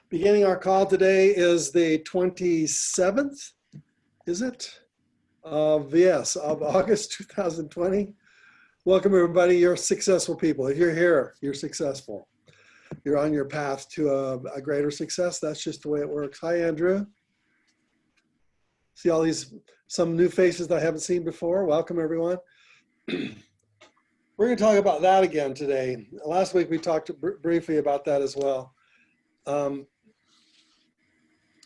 Beginning our call today is the 27th, is it? Yes, of August 2020. Welcome everybody, you're successful people. If you're here, you're successful. You're on your path to a greater success. That's just the way it works. Hi, Andrew. See all these, some new faces that I haven't seen before. Welcome everyone. We're going to talk about that again today. Last week we talked briefly about that as well.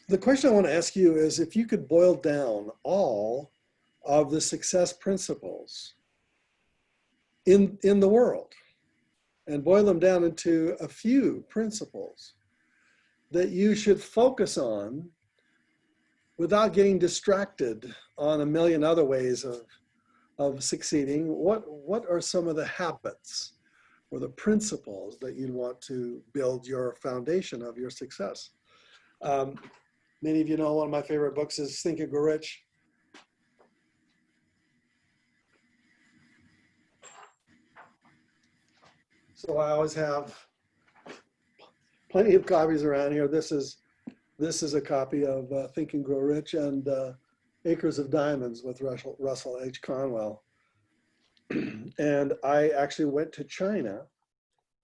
The question I want to ask you is if you could boil down all of the success principles in the world and boil them down into a few principles that you should focus on without getting distracted on a million other ways of succeeding, what are some of the habits or the principles that you'd want to build your foundation of your success? Many of you know one of my favorite books is Think and Grow Rich. So I always have plenty of copies around here. This is a copy of Think and Grow Rich and Acres of Diamonds with Russell H. Conwell. And I actually went to China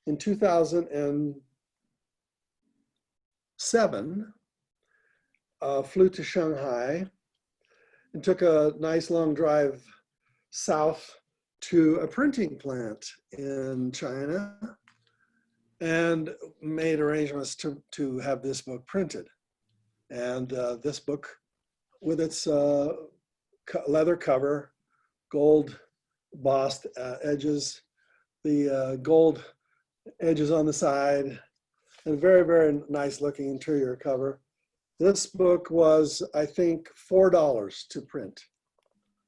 in 2007. Flew to Shanghai and took a nice long drive south to a printing plant in China and made arrangements to have this book printed. And this book with its leather cover, gold embossed edges, the gold edges on the side, and a very, very nice looking interior cover. This book was, I think, $4 to print.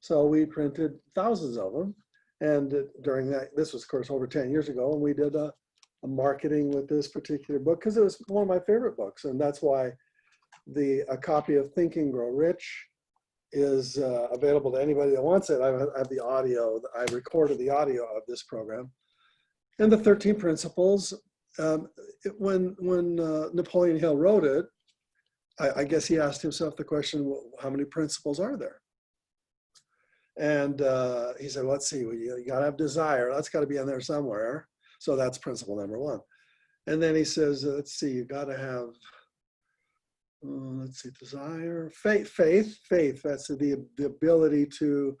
So we printed thousands of them. And during that, this was of course over 10 years ago, and we did a marketing with this particular book because it was one of my favorite books. And that's why a copy of Think and Grow Rich is available to anybody that wants it. I have the audio, I recorded the audio of this program. And the 13 Principles, when Napoleon Hill wrote it, I guess he asked himself the question, well, how many principles are there? And he said, let's see, well, you gotta have desire. That's gotta be in there somewhere. So that's principle number one. And then he says, let's see, you gotta have, let's see, desire, faith. That's the ability to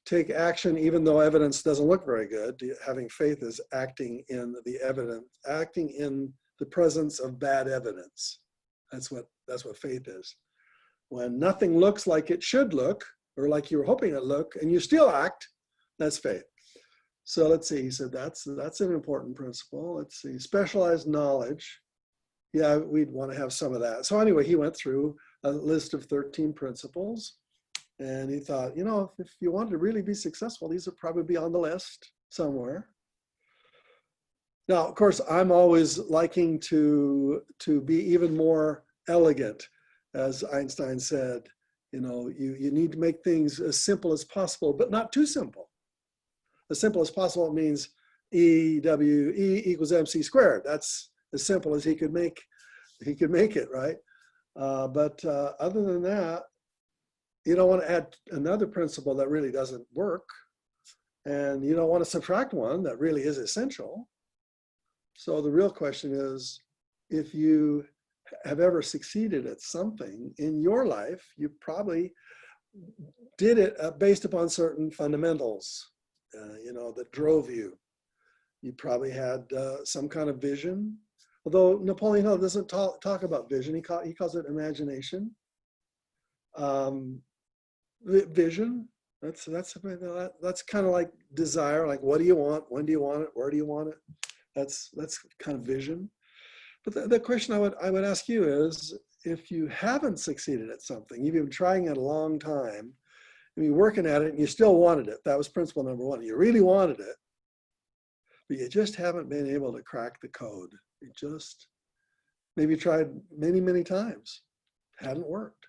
take action even though evidence doesn't look very good. Having faith is acting in the evidence, acting in the presence of bad evidence. That's what faith is. When nothing looks like it should look, or like you were hoping it look, and you still act, that's faith. So let's see, he said that's an important principle. Let's see, specialized knowledge. Yeah, we'd want to have some of that. So anyway, he went through a list of 13 principles, and he thought, you know, if you want to really be successful, these would probably be on the list somewhere. Now, of course, I'm always liking to be even more elegant. As Einstein said, you know, you need to make things as simple as possible, but not too simple. As simple as possible means E equals MC squared. That's as simple as he could make it, right? But other than that, you don't want to add another principle that really doesn't work. And you don't want to subtract one that really is essential. So the real question is, if you have ever succeeded at something in your life, you probably did it based upon certain fundamentals, you know, that drove you. You probably had some kind of vision, although Napoleon Hill doesn't talk about vision. He calls it imagination. Vision. That's kind of like desire. Like, what do you want? When do you want it? Where do you want it? That's kind of vision. But the question I would ask you is, if you haven't succeeded at something, you've been trying it a long time, and you're working at it, and you still wanted it. That was principle number one. You really wanted it, but you just haven't been able to crack the code. You just maybe tried many, many times, hadn't worked.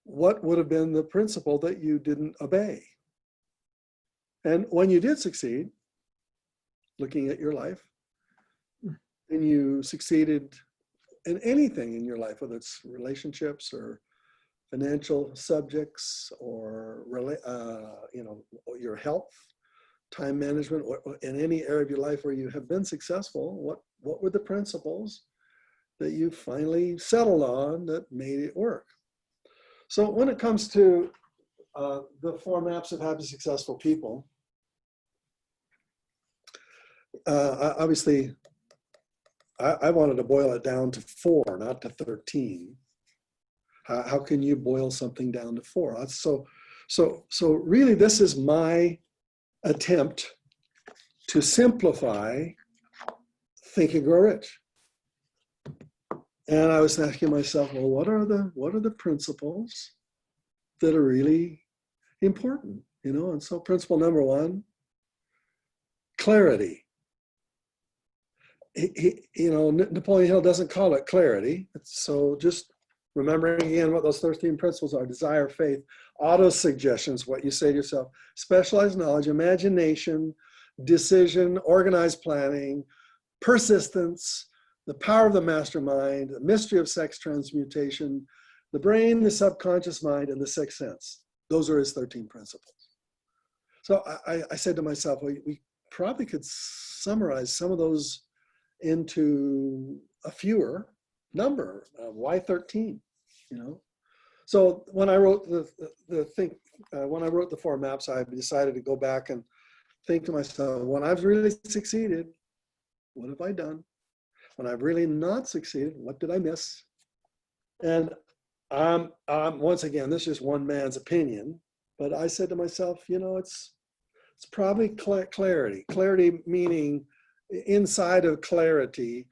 What would have been the principle that you didn't obey? And when you did succeed, looking at your life, then you succeeded in anything in your life, whether it's relationships or financial subjects or your health, time management, or in any area of your life where you have been successful. What were the principles that you finally settled on that made it work? So when it comes to the 4 maps of happy, successful people, obviously, I wanted to boil it down to 4, not to 13. How can you boil something down to 4? So really, this is my attempt to simplify Think and Grow Rich. And I was asking myself, well, what are the principles that are really important? And so principle number 1, clarity. Napoleon Hill doesn't call it clarity. So just remembering again what those 13 principles are: desire, faith, auto-suggestions, what you say to yourself, specialized knowledge, imagination, decision, organized planning, persistence, the power of the mastermind, the mystery of sex transmutation, the brain, the subconscious mind, and the sixth sense. Those are his 13 principles. So I said to myself, well, we probably could summarize some of those into a fewer number. Why 13? So when I wrote when I wrote the 4 maps, I decided to go back and think to myself, when I've really succeeded, what have I done? When I've really not succeeded, what did I miss? And once again, this is one man's opinion, but I said to myself, it's probably clarity. Clarity meaning inside of clarity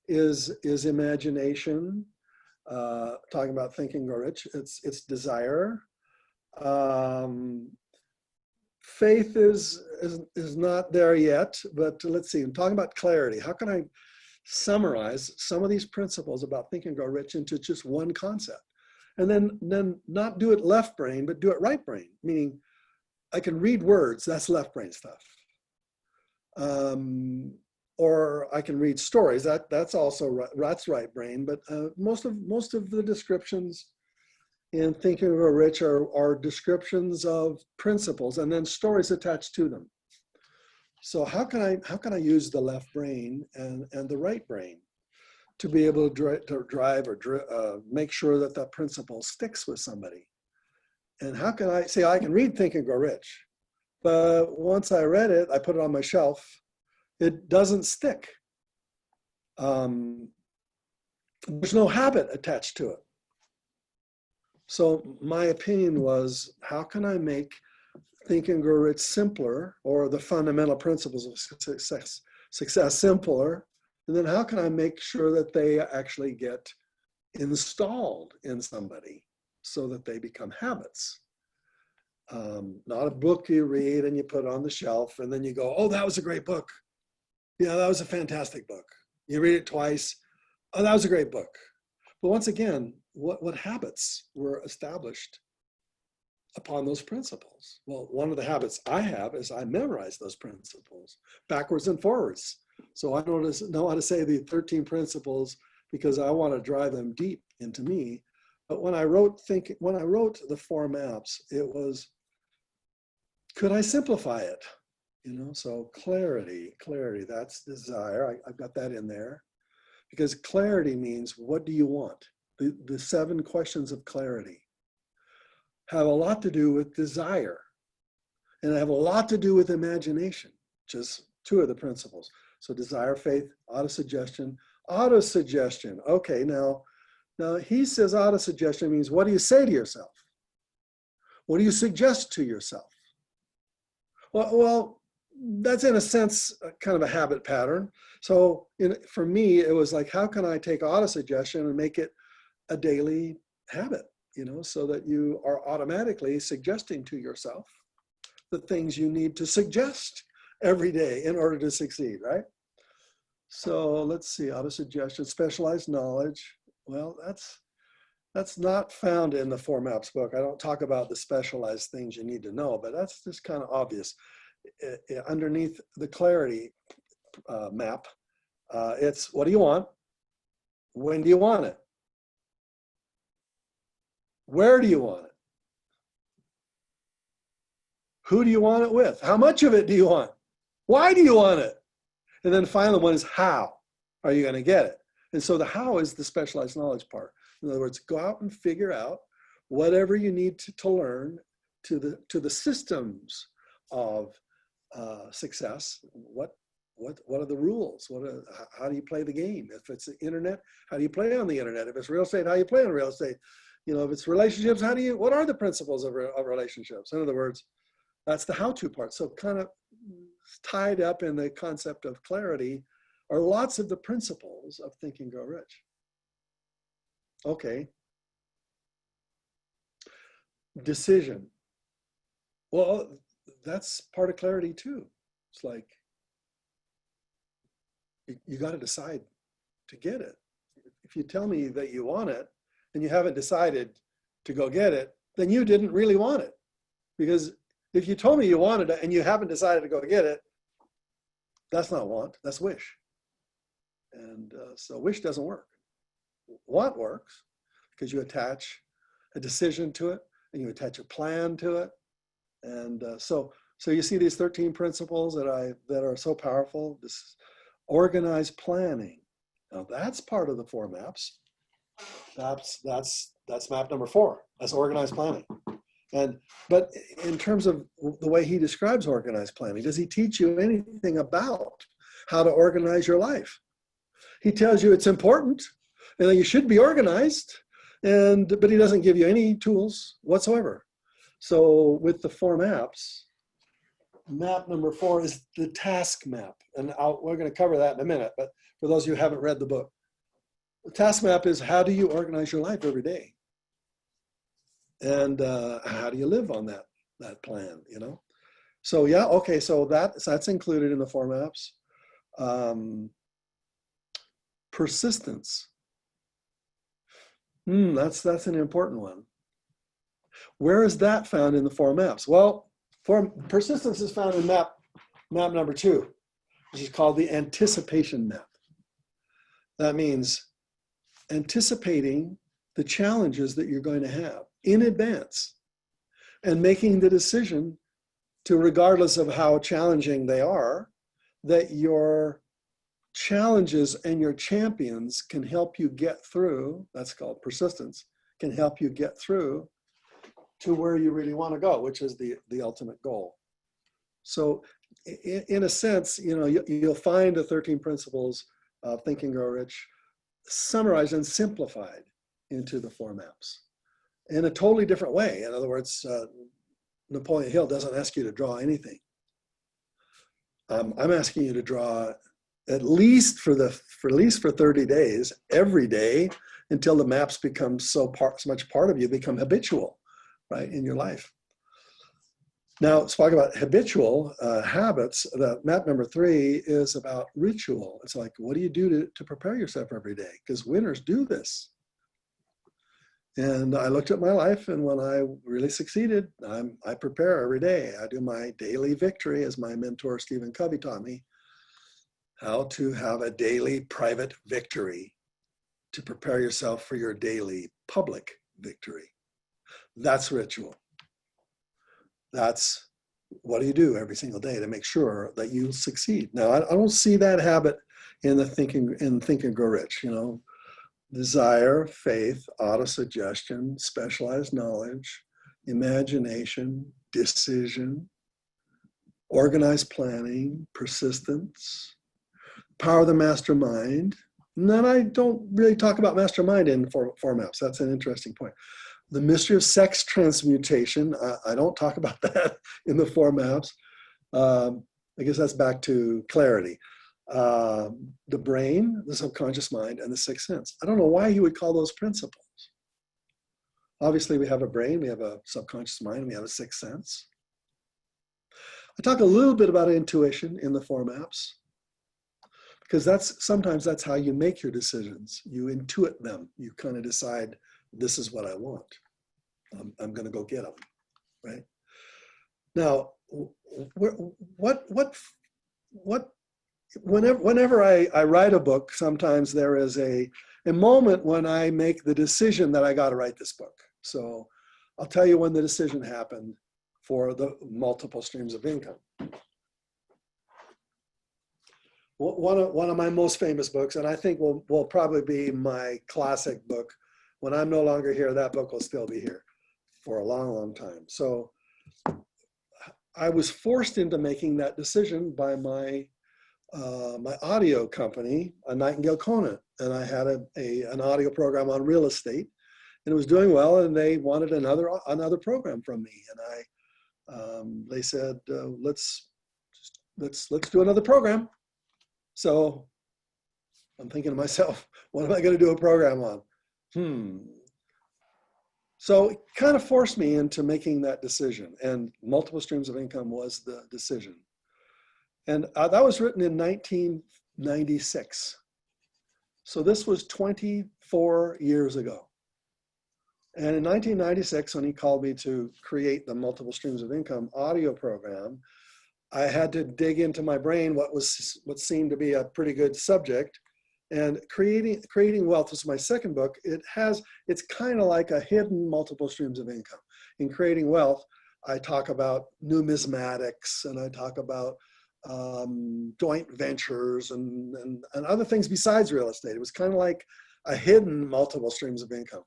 is imagination. Talking about Think and Grow Rich, it's desire. Faith is not there yet, but let's see. I'm talking about clarity. How can I summarize some of these principles about Think and Grow Rich into just one concept? And then not do it left brain, but do it right brain, meaning I can read words, that's left brain stuff. Or I can read stories, that's also that's right brain, but most of the descriptions in Think and Grow Rich are descriptions of principles and then stories attached to them. So how can I use the left brain and the right brain to be able to drive or make sure that that principle sticks with somebody? And how can I say I can read Think and Grow Rich, but once I read it, I put it on my shelf, it doesn't stick. There's no habit attached to it. So my opinion was, how can I make Think and Grow Rich simpler, or the fundamental principles of success simpler? And then how can I make sure that they actually get installed in somebody so that they become habits? Not a book you read and you put on the shelf and then you go, oh, that was a great book. Yeah, that was a fantastic book. You read it twice. Oh, that was a great book. But once again, what habits were established upon those principles? Well, one of the habits I have is I memorize those principles backwards and forwards. So I know how to say the 13 principles because I want to drive them deep into me. But when I wrote the 4 maps, it was, could I simplify it? So clarity, that's desire. I've got that in there because clarity means, what do you want? The 7 questions of clarity have a lot to do with desire and have a lot to do with imagination, just 2 of the principles. So desire, faith, autosuggestion. Autosuggestion. Okay, now he says autosuggestion means, what do you say to yourself? What do you suggest to yourself? Well, that's in a sense kind of a habit pattern. So for me, it was like, how can I take autosuggestion and make it a daily habit, so that you are automatically suggesting to yourself the things you need to suggest every day in order to succeed, right? So let's see, autosuggestion, specialized knowledge. Well, that's not found in the 4 Maps book. I don't talk about the specialized things you need to know, but that's just kind of obvious. Underneath the clarity map, It's what do you want? When do you want it? Where do you want it? Who do you want it with? How much of it do you want? Why do you want it? And then finally one is how are you going to get it? And so the how is the specialized knowledge part. In other words, go out and figure out whatever you need to learn to the systems of success. What are the rules? How do you play the game? If it's the internet, how do you play on the internet? If it's real estate, how do you play on real estate? You know, if it's relationships, what are the principles of relationships? In other words, that's the how-to part. So kind of tied up in the concept of clarity are lots of the principles of Think and Grow Rich. Okay. Decision. Well, that's part of clarity too. It's like, you got to decide to get it. If you tell me that you want it and you haven't decided to go get it, then you didn't really want it. Because if you told me you wanted it and you haven't decided to go get it, that's not want, that's wish. And so wish doesn't work. Want works because you attach a decision to it and you attach a plan to it. And so you see these 13 principles that are so powerful. This organized planning. Now that's part of the 4 maps. That's map number 4. That's organized planning. But in terms of the way he describes organized planning, does he teach you anything about how to organize your life? He tells you it's important and that you should be organized, but he doesn't give you any tools whatsoever. So with the 4 maps, map number 4 is the task map. And we're going to cover that in a minute, but for those of you who haven't read the book, the task map is how do you organize your life every day? And how do you live on that plan, you know? So yeah, okay, so that's included in the 4 maps. Persistence. That's an important one. Where is that found in the 4 maps? Well, persistence is found in map number 2, which is called the anticipation map. That means anticipating the challenges that you're going to have in advance and making the decision to, regardless of how challenging they are, that your challenges and your champions can help you get through, that's called persistence, can help you get through to where you really want to go, which is the ultimate goal. So in a sense, you know, you'll find the 13 principles of Think and Grow Rich summarized and simplified into the 4 maps in a totally different way. In other words, Napoleon Hill doesn't ask you to draw anything. I'm asking you to draw at least for 30 days, every day, until the maps become so much part of you, become habitual, right, in your life. Now, let's talk about habitual habits. The map number 3 is about ritual. It's like, what do you do to prepare yourself every day? Because winners do this. And I looked at my life, and when I really succeeded, I prepare every day. I do my daily victory, as my mentor Stephen Covey taught me, how to have a daily private victory to prepare yourself for your daily public victory. That's ritual. That's what do you do every single day to make sure that you succeed. Now, I don't see that habit in Think and Grow Rich, you know. Desire, faith, autosuggestion, specialized knowledge, imagination, decision, organized planning, persistence, power of the mastermind. And then I don't really talk about mastermind in 4 maps. That's an interesting point. The mystery of sex transmutation, I don't talk about that in the 4 maps. I guess that's back to clarity. The brain, the subconscious mind, and the 6th sense. I don't know why you would call those principles. Obviously, we have a brain, we have a subconscious mind, we have a 6th sense. I talk a little bit about intuition in the 4 maps, because sometimes that's how you make your decisions. You intuit them. You kind of decide, this is what I want. I'm going to go get them, right? Now, what whenever I write a book, sometimes there is a moment when I make the decision that I got to write this book. So I'll tell you when the decision happened for the multiple streams of income. One of my most famous books, and I think will probably be my classic book. When I'm no longer here, that book will still be here for a long, long time. So I was forced into making that decision by my audio company, Nightingale Conant, and I had an audio program on real estate, and it was doing well, and they wanted another program from me, and they said, let's do another program. So I'm thinking to myself, what am I going to do a program on? So it kind of forced me into making that decision, and multiple streams of income was the decision. And that was written in 1996. So this was 24 years ago. And in 1996, when he called me to create the multiple streams of income audio program, I had to dig into my brain what seemed to be a pretty good subject. And creating wealth was my second book. It's kind of like a hidden multiple streams of income. In creating wealth, I talk about numismatics, and I talk about joint ventures and other things besides real estate. It was kind of like a hidden multiple streams of income.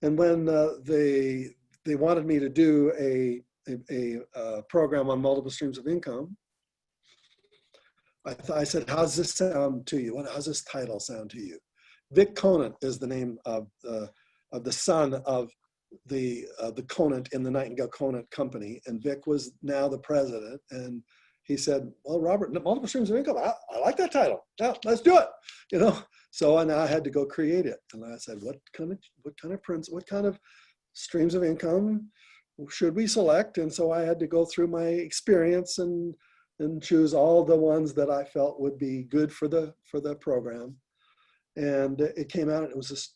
And when they wanted me to do a program on multiple streams of income, I said, how's this sound to you? How's this title sound to you? Vic Conant is the name of the son of the Conant in the Nightingale Conant company, and Vic was now the president. And he said, well, Robert, multiple streams of income, I like that title. Yeah, let's do it. So I had to go create it. And I said, what kind of streams of income should we select? And so I had to go through my experience and choose all the ones that I felt would be good for the program. And it came out, and it was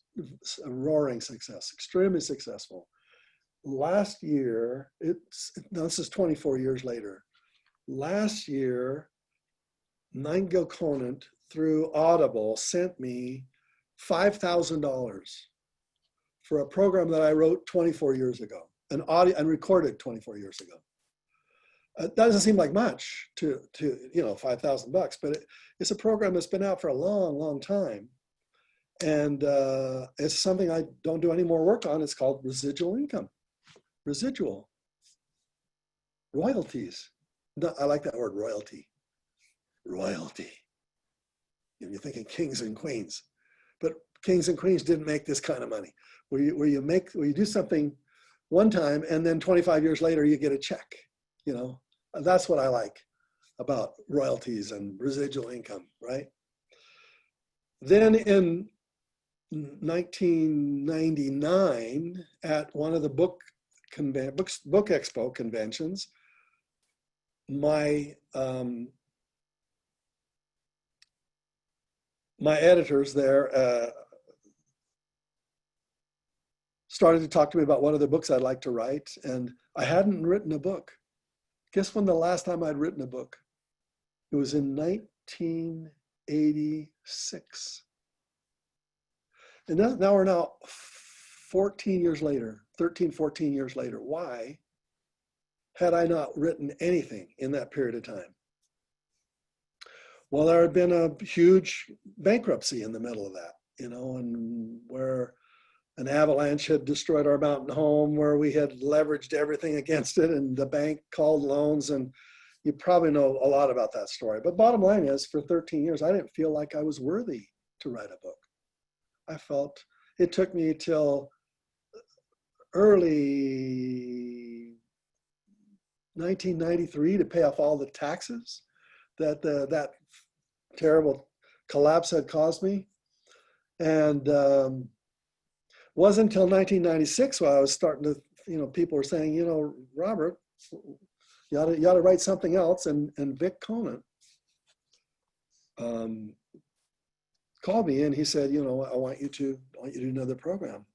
a roaring success, extremely successful. Last year, this is 24 years later. Last year, Nightingale Conant through Audible sent me $5,000 for a program that I wrote 24 years ago, and recorded 24 years ago. That doesn't seem like much to $5,000, but it's a program that's been out for a long, long time. And it's something I don't do any more work on. It's called residual income, residual royalties. No, I like that word, royalty. Royalty. You're thinking kings and queens, but kings and queens didn't make this kind of money. Where you do something one time, and then 25 years later you get a check. That's what I like about royalties and residual income, right? Then in 1999, at one of the Book Expo conventions, my editors there started to talk to me about what other books I'd like to write, and I hadn't written a book. Guess when the last time I'd written a book? It was in 1986. And now we're 14 years later, 13, 14 years later. Why had I not written anything in that period of time? Well, there had been a huge bankruptcy in the middle of that, and where an avalanche had destroyed our mountain home, where we had leveraged everything against it, and the bank called loans, and you probably know a lot about that story. But bottom line is, for 13 years, I didn't feel like I was worthy to write a book. I felt it took me till early 1993 to pay off all the taxes that that terrible collapse had caused me. And wasn't until 1996 when I was starting to, people were saying, Robert, you ought to write something else. And Vic Conant called me, and he said, I want you to do another program.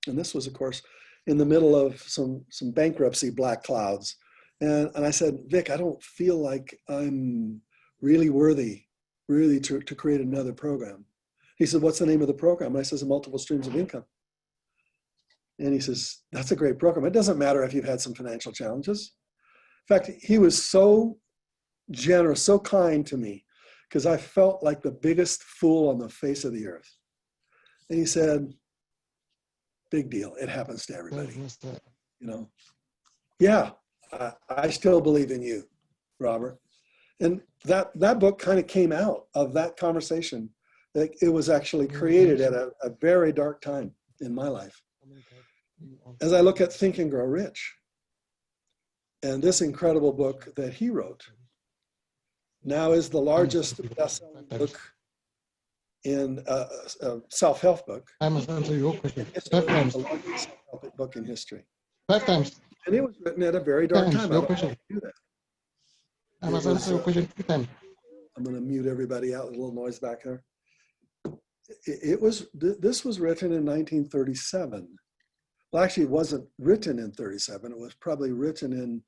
And this was, of course, in the middle of some bankruptcy black clouds. And I said, Vic, I don't feel like I'm really worthy, really to create another program. He said, what's the name of the program? And I says, Multiple Streams of Income. And he says, that's a great program. It doesn't matter if you've had some financial challenges. In fact, he was so generous, so kind to me, because I felt like the biggest fool on the face of the earth. And he said, big deal. It happens to everybody. You know, yeah, I still believe in you, Robert. And that book kind of came out of that conversation. It was actually created at a very dark time in my life. As I look at Think and Grow Rich, and this incredible book that he wrote now is the largest best-selling book in a self-help book. I must answer your question. It's the largest self-help book in history. 5 times. And it was written at a very dark time. I don't know how to do that. I must answer your question 2 times. I'm going to mute everybody out. A little noise back there. This was written in 1937. Well, actually, it wasn't written in 37. It was probably written in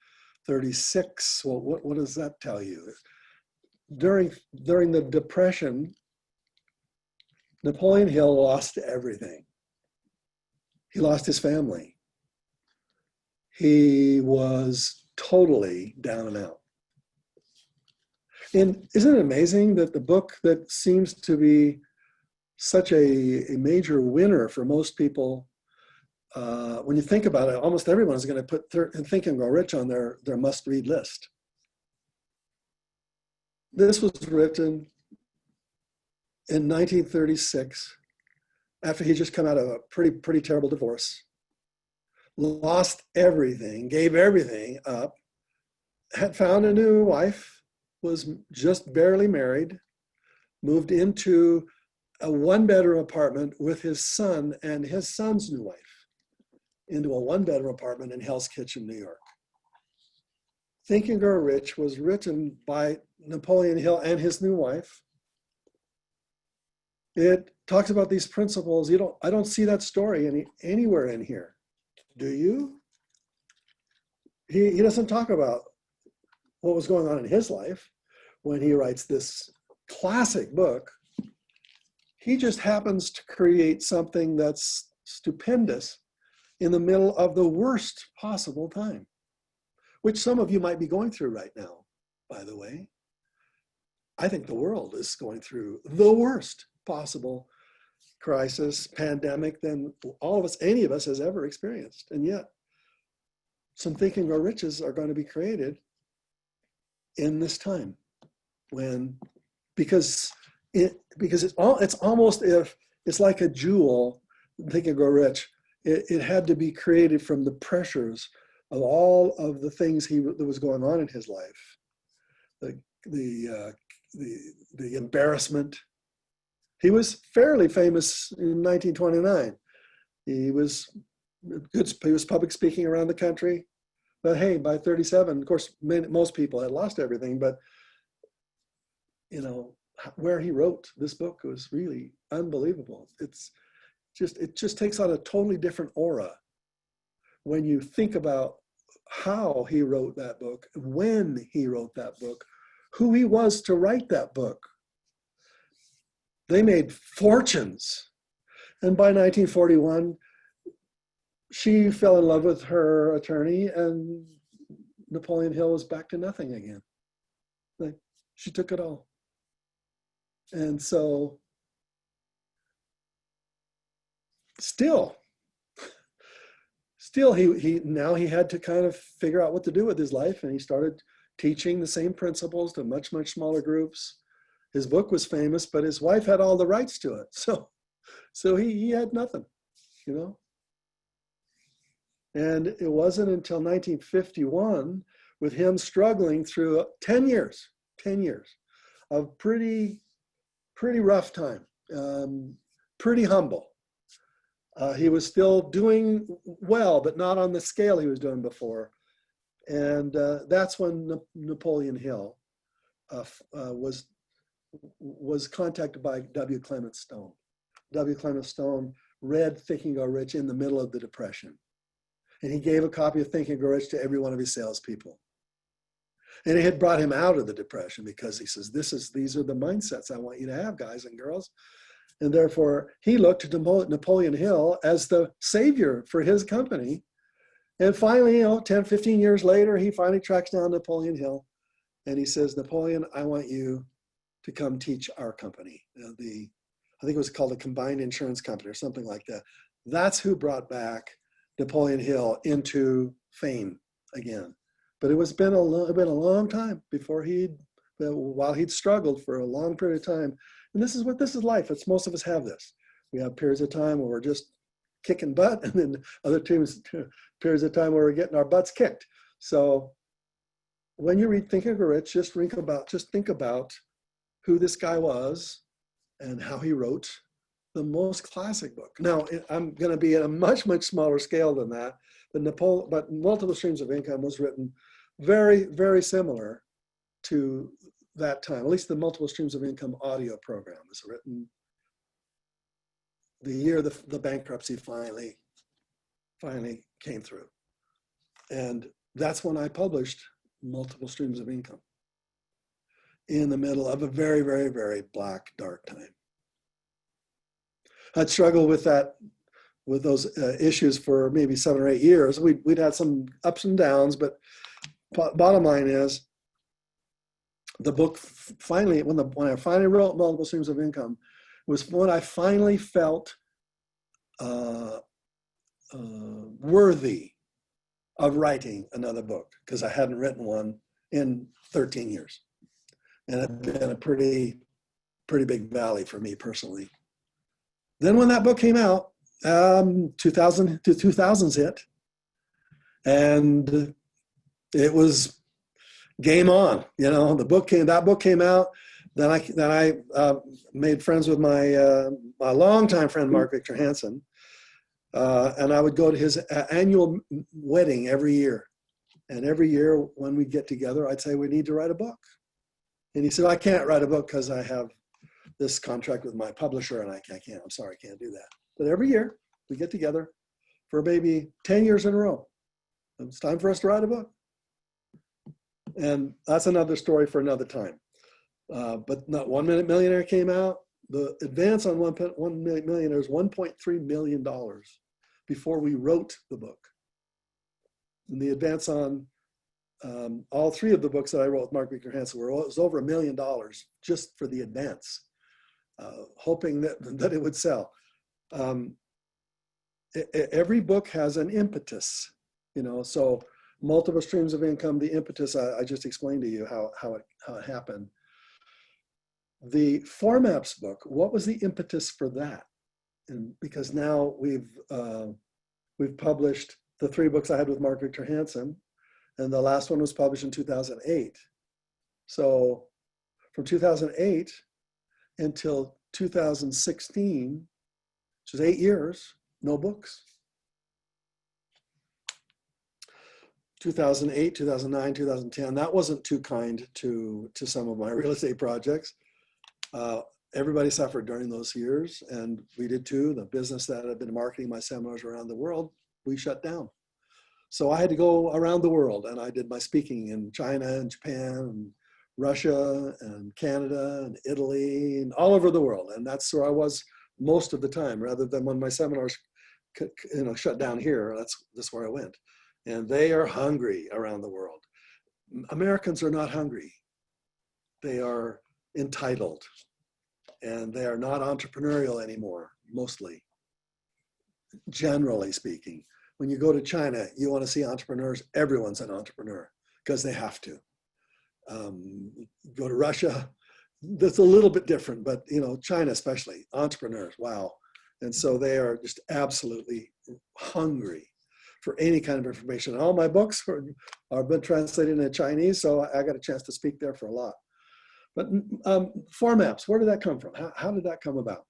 36. Well, what does that tell you? During the Depression, Napoleon Hill lost everything. He lost his family. He was totally down and out. And isn't it amazing that the book that seems to be such a major winner for most people, when you think about it, almost everyone is going to put Think and Grow Rich on their must-read list. This was written in 1936, after he just come out of a pretty terrible divorce, lost everything, gave everything up, had found a new wife, was just barely married, moved into a 1-bedroom apartment with his son and his son's new wife, into a 1-bedroom apartment in Hell's Kitchen, New York. Think and Grow Rich was written by Napoleon Hill and his new wife. It talks about these principles. I don't see that story anywhere in here. Do you? He doesn't talk about what was going on in his life when he writes this classic book. He just happens to create something that's stupendous in the middle of the worst possible time, which some of you might be going through right now, by the way. I think the world is going through the worst possible crisis, pandemic than all of us, any of us has ever experienced. And yet, some Think and Grow Riches are going to be created in this time because it's almost if it's like a jewel, Think and Grow Rich. It had to be created from the pressures of all of the things that was going on in his life, the embarrassment. He was fairly famous in 1929. He was public speaking around the country, but hey, by 37, of course, most people had lost everything. But you know, where he wrote this book was really unbelievable. It just takes on a totally different aura when you think about how he wrote that book, when he wrote that book, who he was to write that book. They made fortunes. And by 1941, she fell in love with her attorney and Napoleon Hill was back to nothing again. She took it all. And so still he had to kind of figure out what to do with his life, and he started teaching the same principles to much smaller groups. His book was famous, but his wife had all the rights to it. So he had nothing, you know. And it wasn't until 1951, with him struggling through 10 years of pretty rough time, pretty humble. He was still doing well, but not on the scale he was doing before. And that's when Napoleon Hill was contacted by W. Clement Stone. W. Clement Stone read Think and Grow Rich in the middle of the Depression. And he gave a copy of Think and Grow Rich to every one of his salespeople. And it had brought him out of the depression because he says, these are the mindsets I want you to have, guys and girls. And therefore, he looked to Napoleon Hill as the savior for his company. And finally, 10, 15 years later, he finally tracks down Napoleon Hill. And he says, Napoleon, I want you to come teach our company. I think it was called a combined insurance company or something like that. That's who brought back Napoleon Hill into fame again. But it's been a long time while he'd struggled for a long period of time. And this is life. Most of us have this. We have periods of time where we're just kicking butt, and then other periods of time where we're getting our butts kicked. So when you read Think and Grow Rich, just think about who this guy was and how he wrote the most classic book. Now, I'm going to be at a much, much smaller scale than that. But Multiple Streams of Income was written very, very similar to that time. At least the Multiple Streams of Income audio program was written the year the bankruptcy finally came through. And that's when I published Multiple Streams of Income, in the middle of a very, very, very black, dark time. I'd struggled with those issues for maybe 7 or 8 years. We'd had some ups and downs, but bottom line is, the book finally, when I finally wrote Multiple Streams of Income, was when I finally felt worthy of writing another book, because I hadn't written one in 13 years. And it's been a pretty big valley for me personally. Then when that book came out, 2000s hit, and it was game on. That book came out. Then I made friends with my longtime friend Mark Victor Hansen, and I would go to his annual wedding every year. And every year when we get together, I'd say, we need to write a book. And he said, I can't write a book because I have this contract with my publisher, and I can't. I'm sorry, I can't do that. But every year we get together for maybe 10 years in a row. It's time for us to write a book. And that's another story for another time. But not 1 Minute Millionaire came out. The advance on 1 Minute Millionaire is $1.3 million before we wrote the book. And the advance on all 3 of the books that I wrote with Mark Victor Hansen was over $1 million just for the advance, hoping that it would sell. Every book has an impetus, so Multiple Streams of Income, the impetus, I just explained to you how it happened. The Formaps book, what was the impetus for that? And because now we've published the 3 books I had with Mark Victor Hansen, and the last one was published in 2008. So from 2008 until 2016, which is 8 years, no books. 2008, 2009, 2010, that wasn't too kind to some of my real estate projects. Everybody suffered during those years, and we did too. The business that had been marketing my seminars around the world, we shut down. So I had to go around the world, and I did my speaking in China and Japan and Russia and Canada and Italy and all over the world. And that's where I was most of the time, rather than when my seminars shut down here. That's where I went. And they are hungry around the world. Americans are not hungry. They are entitled, and they are not entrepreneurial anymore, mostly, generally speaking. When you go to China, you want to see entrepreneurs. Everyone's an entrepreneur because they have to. Go to Russia, that's a little bit different, but China especially, entrepreneurs, wow. And so they are just absolutely hungry for any kind of information. All my books are been translated into Chinese, so I got a chance to speak there for a lot. But Formaps, where did that come from? How did that come about?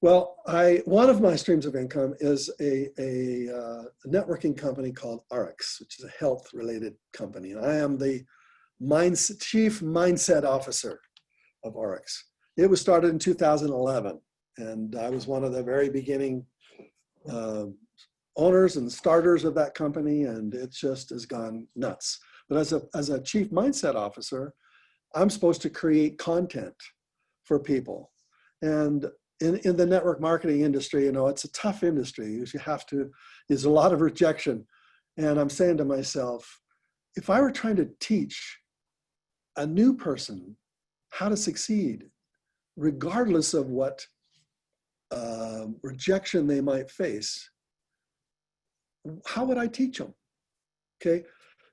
Well, one of my streams of income is a networking company called RX, which is a health-related company. And I am the chief mindset officer of RX. It was started in 2011, and I was one of the very beginning owners and starters of that company, and it just has gone nuts. But as a chief mindset officer, I'm supposed to create content for people. And in the network marketing industry, it's a tough industry. There's a lot of rejection. And I'm saying to myself, if I were trying to teach a new person how to succeed, regardless of what rejection they might face, how would I teach them? Okay,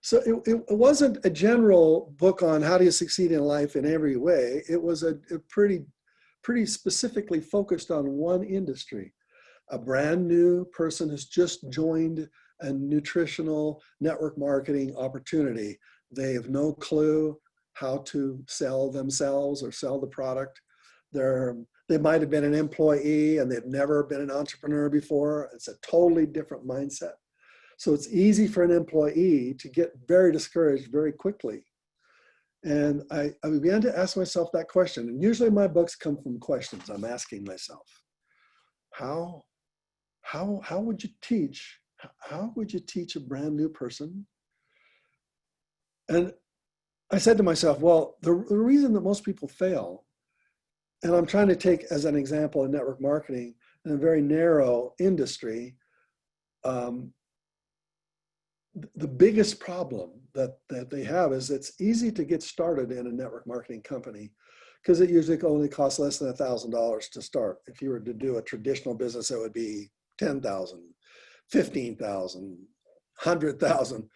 so it wasn't a general book on how do you succeed in life in every way. It was a pretty specifically focused on one industry. A brand new person has just joined a nutritional network marketing opportunity. They have no clue how to sell themselves or sell the product. They might have been an employee and they've never been an entrepreneur before. It's a totally different mindset. So it's easy for an employee to get very discouraged very quickly. And I began to ask myself that question. And usually my books come from questions I'm asking myself. How would you teach? How would you teach a brand new person? And I said to myself, well, the reason that most people fail, and I'm trying to take as an example in network marketing in a very narrow industry, the biggest problem that they have is it's easy to get started in a network marketing company because it usually only costs less than $1,000 to start. If you were to do a traditional business, it would be $10,000, $15,000, $100,000,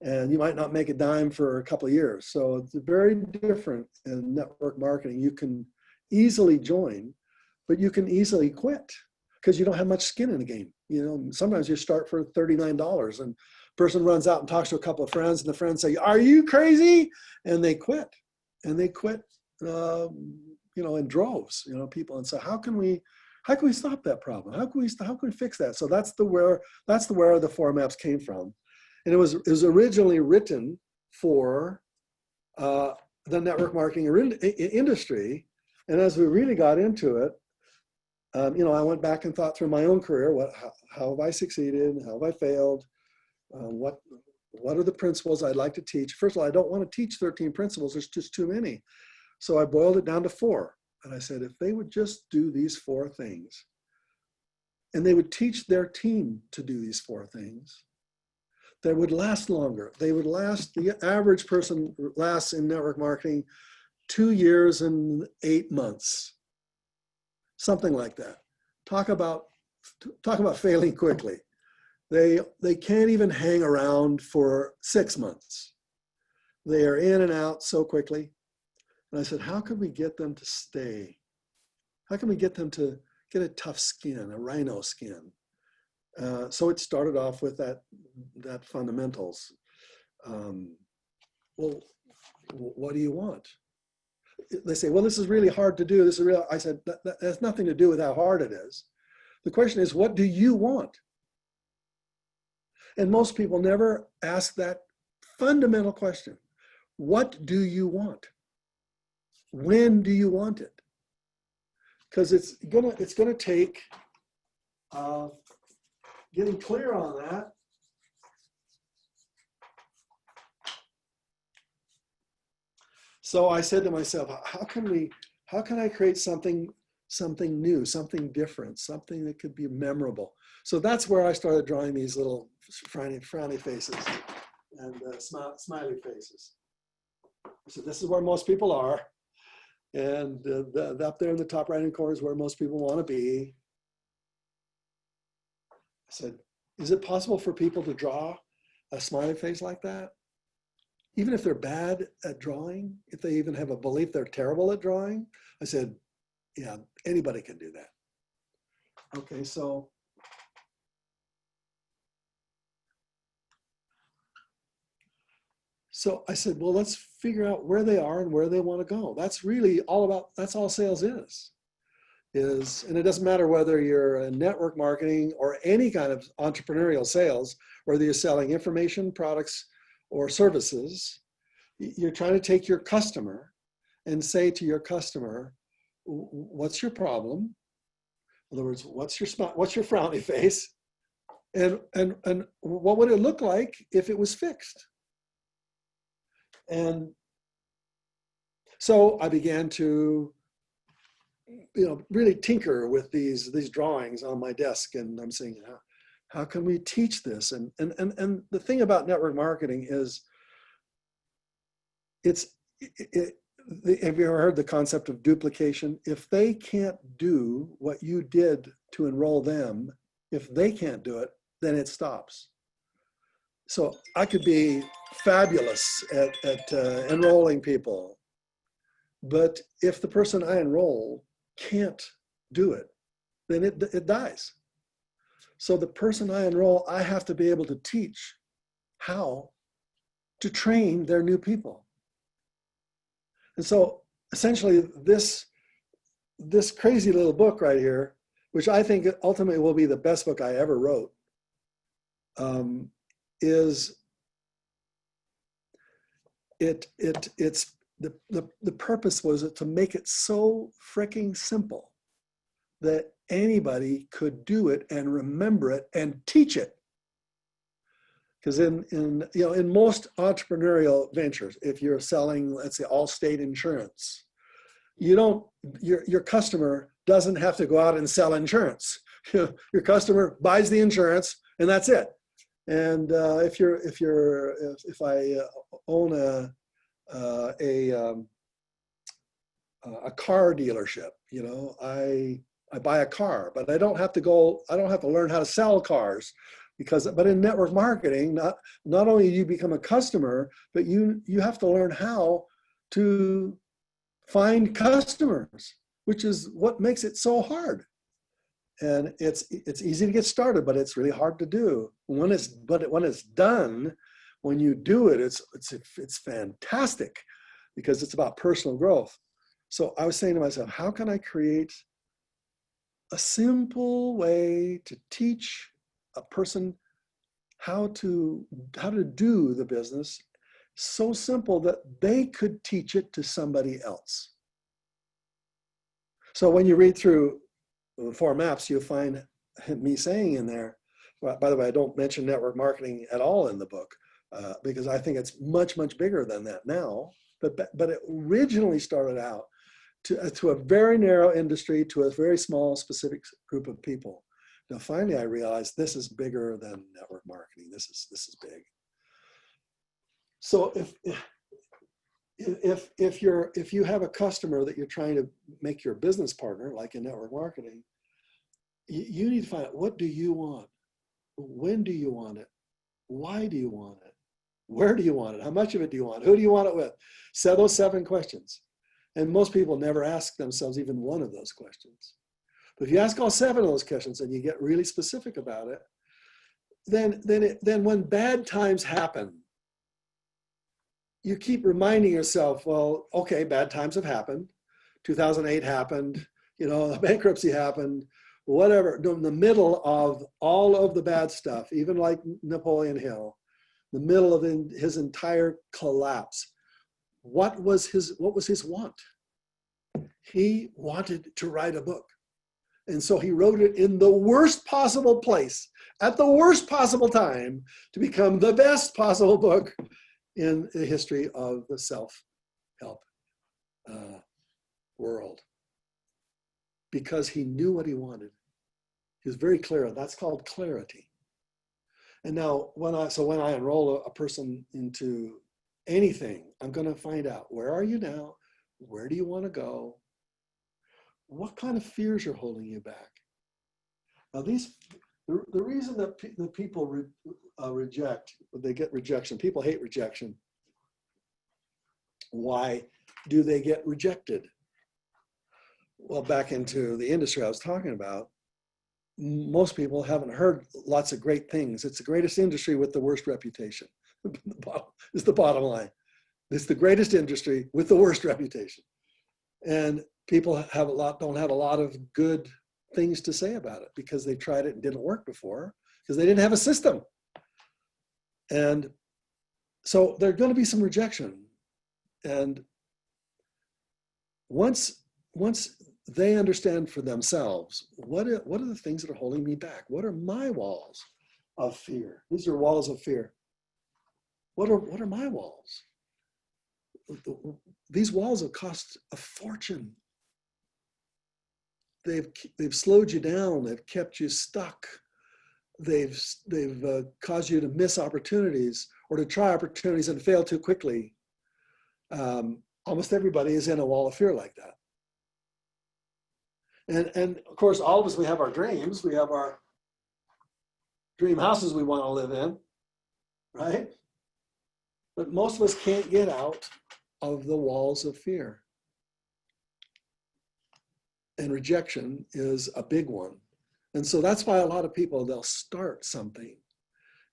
and you might not make a dime for a couple of years. So it's very different in network marketing. You can easily join, but you can easily quit because you don't have much skin in the game. Sometimes you start for $39 and person runs out and talks to a couple of friends and the friends say, "Are you crazy?" And they quit. And they quit, in droves, people. And so how can we stop that problem? How can we fix that? So that's where the 4 maps came from. And it was originally written for the network marketing industry. And as we really got into it, I went back and thought through my own career. How have I succeeded? How have I failed? What are the principles I'd like to teach? First of all, I don't want to teach 13 principles. There's just too many. So I boiled it down to 4. And I said, if they would just do these 4 things, and they would teach their team to do these 4 things, they would last longer. The average person lasts in network marketing 2 years and 8 months, something like that. Talk about failing quickly. They can't even hang around for 6 months. They are in and out so quickly. And I said, how can we get them to stay? How can we get them to get a tough skin, a rhino skin? So it started off with that fundamentals. Well, what do you want? They say, well, this is really hard to do. I said, that has nothing to do with how hard it is. The question is, what do you want? And most people never ask that fundamental question. What do you want? When do you want it? Because it's gonna take getting clear on that. So I said to myself, how can I create something new, something different, something that could be memorable? So that's where I started drawing these little frowny faces and smiley faces. So this is where most people are. And up there in the top right-hand corner is where most people want to be. I said, is it possible for people to draw a smiley face like that? Even if they're bad at drawing, if they even have a belief they're terrible at drawing? I said, yeah, anybody can do that. Okay, so I said, well, let's figure out where they are and where they want to go. That's really that's all sales is, and it doesn't matter whether you're in network marketing or any kind of entrepreneurial sales, whether you're selling information, products, or services. You're trying to take your customer and say to your customer, what's your problem? In other words, what's your frowny face? And what would it look like if it was fixed? And so I began to, really tinker with these drawings on my desk, and I'm saying, how can we teach this? And the thing about network marketing is, have you ever heard the concept of duplication? If they can't do what you did to enroll them, if they can't do it, then it stops. So I could be fabulous at enrolling people, but if the person I enroll can't do it, then it dies. So the person I enroll, I have to be able to teach how to train their new people. And so essentially this crazy little book right here, which I think ultimately will be the best book I ever wrote, is it's the purpose was to make it so freaking simple that anybody could do it and remember it and teach it. Because in most entrepreneurial ventures, if you're selling, let's say, Allstate insurance, your customer doesn't have to go out and sell insurance. Your customer buys the insurance and that's it. And if I own a car dealership, I buy a car, but I don't have to learn how to sell cars, but in network marketing, not only do you become a customer, but you have to learn how to find customers, which is what makes it so hard. And it's easy to get started, but it's really hard to do. When it's done, when you do it, it's fantastic, because it's about personal growth. So I was saying to myself, how can I create a simple way to teach a person how to do the business, so simple that they could teach it to somebody else? So when you read through the 4 maps, you'll find me saying in there, by the way, I don't mention network marketing at all in the book, because I think it's much, much bigger than that now. But it originally started out to a very narrow industry, to a very small, specific group of people. Now, finally, I realized this is bigger than network marketing. This is big. So if you have a customer that you're trying to make your business partner, like in network marketing, you need to find out, what do you want? When do you want it? Why do you want it? Where do you want it? How much of it do you want? Who do you want it with? So those 7 questions. And most people never ask themselves even one of those questions. But if you ask all 7 of those questions and you get really specific about it, then when bad times happen, you keep reminding yourself, well, okay, bad times have happened. 2008 happened, the bankruptcy happened, whatever. In the middle of all of the bad stuff, even like Napoleon Hill, the middle of his entire collapse, what was his want? He wanted to write a book. And so he wrote it in the worst possible place, at the worst possible time, to become the best possible book in the history of the self-help world. Because he knew what he wanted. He was very clear. That's called clarity. And now, when I enroll a person into anything, I'm going to find out, where are you now? Where do you want to go? What kind of fears are holding you back? Now, the reason that the people reject, they get rejection. People hate rejection. Why do they get rejected? Well, back into the industry I was talking about, most people haven't heard lots of great things. It's the greatest industry with the worst reputation. It's the bottom line. It's the greatest industry with the worst reputation. And people don't have a lot of good things to say about it, because they tried it and didn't work before, because they didn't have a system. And so there's going to be some rejection. And once they understand for themselves, what are the things that are holding me back? What are my walls? of fear. These are walls of fear. What are my walls? These walls have cost a fortune. They've slowed you down. They've kept you stuck. They've caused you to miss opportunities or to try opportunities and fail too quickly. Almost everybody is in a wall of fear like that. And of course, all of us, we have our dreams. We have our dream houses we want to live in, right? But most of us can't get out of the walls of fear. And rejection is a big one. And so that's why a lot of people, they'll start something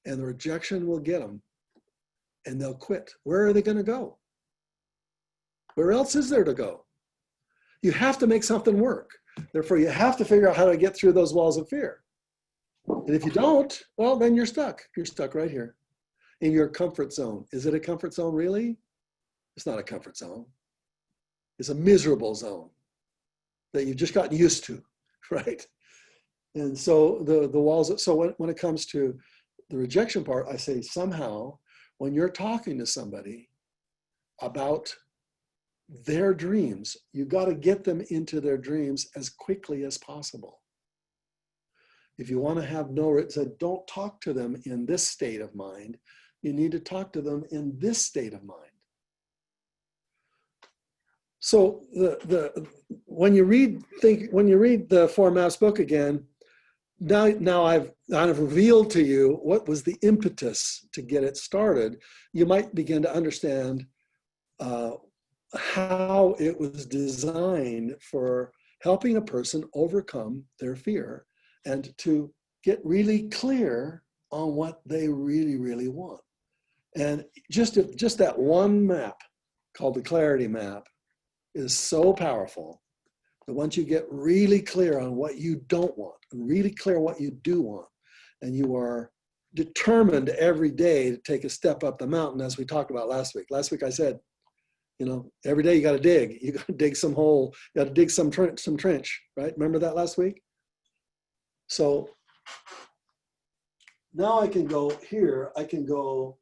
and the rejection will get them and they'll quit. Where are they going to go? Where else is there to go? You have to make something work. Therefore, you have to figure out how to get through those walls of fear. And if you don't, well, then you're stuck. You're stuck right here in your comfort zone. Is it a comfort zone, really? It's not a comfort zone. It's a miserable zone that you've just gotten used to, right? And so the walls, so when it comes to the rejection part, I say somehow when you're talking to somebody about their dreams, you got to get them into their dreams as quickly as possible. If you want to have don't talk to them in this state of mind. You need to talk to them in this state of mind. So when you read the Four Maps book again, now I've kind of revealed to you what was the impetus to get it started. You might begin to understand how it was designed for helping a person overcome their fear and to get really clear on what they really, really want. And just that one map called the Clarity Map is so powerful that once you get really clear on what you don't want and really clear what you do want, and you are determined every day to take a step up the mountain, as we talked about last week. Last week I said, every day you got to dig. You got to dig some hole. You got to dig some trench, right? Remember that last week? So now I can go here. I can go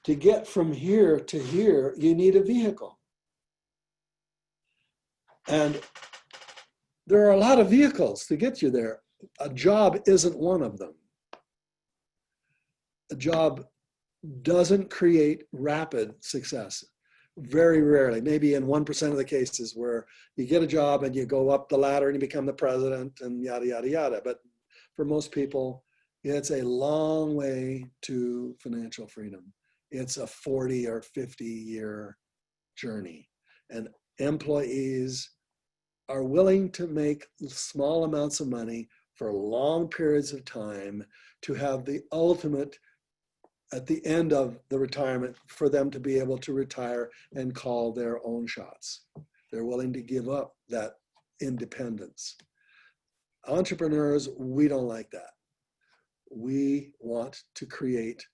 to get from here to here. You need a vehicle, and there are a lot of vehicles to get you there. A job isn't one of them. A job doesn't create rapid success. Very rarely, maybe in 1% of the cases where you get a job and you go up the ladder and you become the president and yada, yada, yada. But for most people, it's a long way to financial freedom. It's a 40 or 50 year journey. And employees are willing to make small amounts of money for long periods of time to have the ultimate at the end of the retirement for them to be able to retire and call their own shots. They're willing to give up that independence. Entrepreneurs, we don't like that. We want to create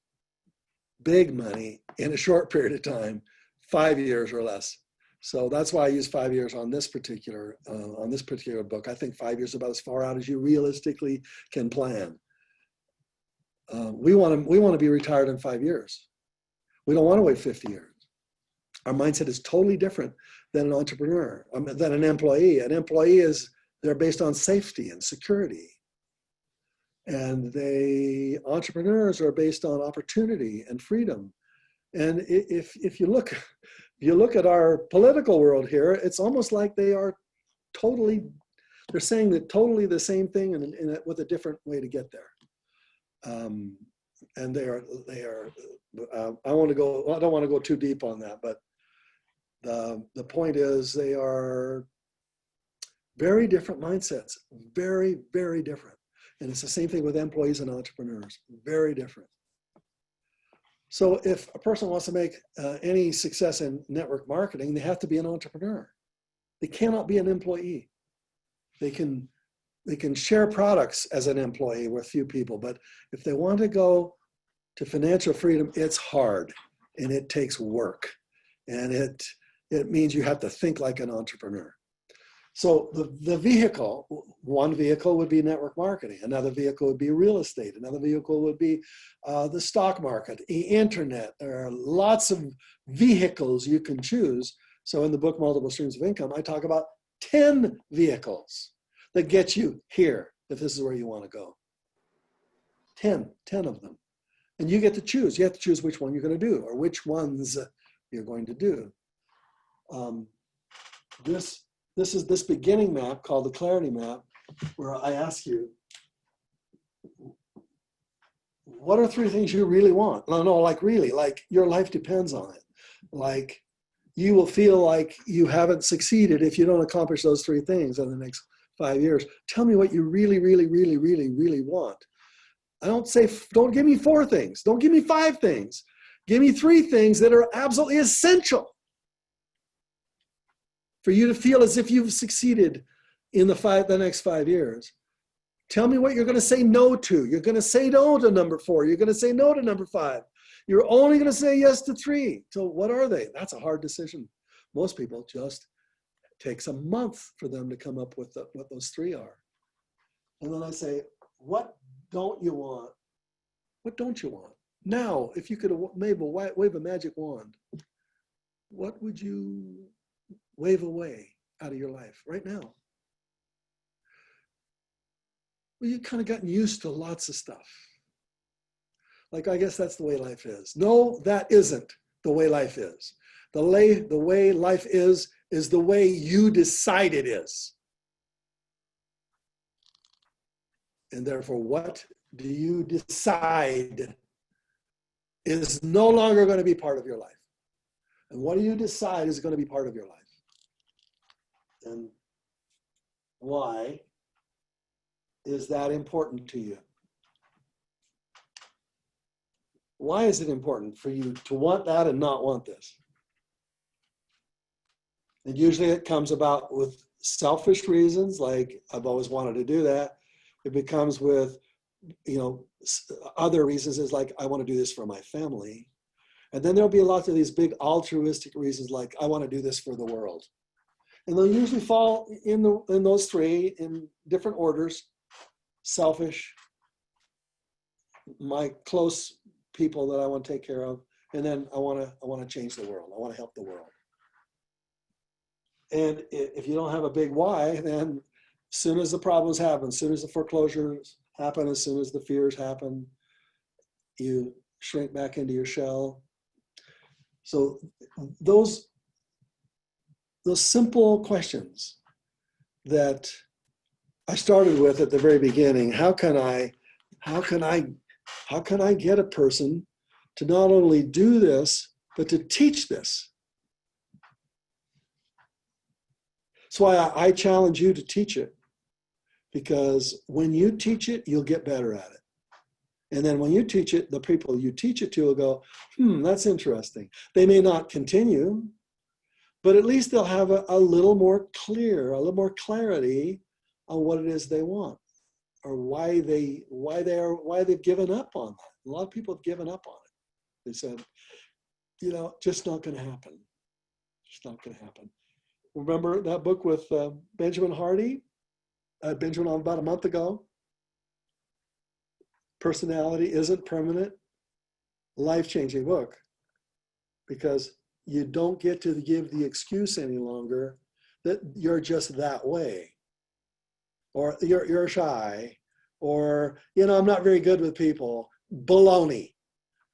big money in a short period of time, 5 years or less. So that's why I use 5 years on this particular book. I think 5 years is about as far out as you realistically can plan. We want to be retired in 5 years. We don't want to wait 50 years. Our mindset is totally different than an entrepreneur, than an employee. An employee they're based on safety and security. And entrepreneurs are based on opportunity and freedom. And if you look at our political world here, it's almost like they're saying that totally the same thing with a different way to get there. And they are. I don't want to go too deep on that, but the point is they are very different mindsets, very, very different. And it's the same thing with employees and entrepreneurs, very different. So if a person wants to make any success in network marketing, they have to be an entrepreneur. They cannot be an employee. They can share products as an employee with few people, but if they want to go to financial freedom, it's hard and it takes work. And it means you have to think like an entrepreneur. So the vehicle, one vehicle would be network marketing. Another vehicle would be real estate. Another vehicle would be the stock market, the internet. There are lots of vehicles you can choose. So in the book, Multiple Streams of Income, I talk about 10 vehicles that get you here, if this is where you want to go. 10 of them. And you get to choose. You have to choose which one you're going to do or which ones you're going to do. This is this beginning map called the Clarity Map, where I ask you, what are 3 things you really want? No, like really, like your life depends on it. Like you will feel like you haven't succeeded if you don't accomplish those 3 things in the next 5 years. Tell me what you really, really, really, really, really want. I don't say, don't give me 4 things. Don't give me 5 things. Give me 3 things that are absolutely essential for you to feel as if you've succeeded in the next 5 years. Tell me what you're going to say no to. You're going to say no to number 4. You're going to say no to number 5. You're only going to say yes to 3. So what are they? That's a hard decision. Most people just takes a month for them to come up with what those 3 are. And then I say, what don't you want? What don't you want? Now, if you could wave a magic wand, what would you wave away out of your life right now? Well, you've kind of gotten used to lots of stuff. Like, I guess that's the way life is. No, that isn't the way life is. The way life is the way you decide it is. And therefore, what do you decide is no longer going to be part of your life? And what do you decide is going to be part of your life? And why is that important to you? Why is it important for you to want that and not want this? And usually it comes about with selfish reasons, like I've always wanted to do that. It becomes with, other reasons is like, I want to do this for my family. And then there'll be lots of these big altruistic reasons, like I want to do this for the world. And they'll usually fall in those 3 in different orders: selfish, my close people that I want to take care of, and then I want to change the world. I want to help the world. And if you don't have a big why, then as soon as the problems happen, as soon as the foreclosures happen, as soon as the fears happen, you shrink back into your shell. So those simple questions that I started with at the very beginning, how can I get a person to not only do this, but to teach this? That's why I challenge you to teach it, because when you teach it, you'll get better at it. And then when you teach it, the people you teach it to will go, that's interesting. They may not continue, but at least they'll have a little more clarity on what it is they want, or why they've given up on that. A lot of people have given up on it. They said, just not going to happen. Just not going to happen. Remember that book with Benjamin Hardy? Benjamin on about a month ago. Personality Isn't Permanent. Life-changing book, because you don't get to give the excuse any longer that you're just that way, or you're shy, or I'm not very good with people. Baloney.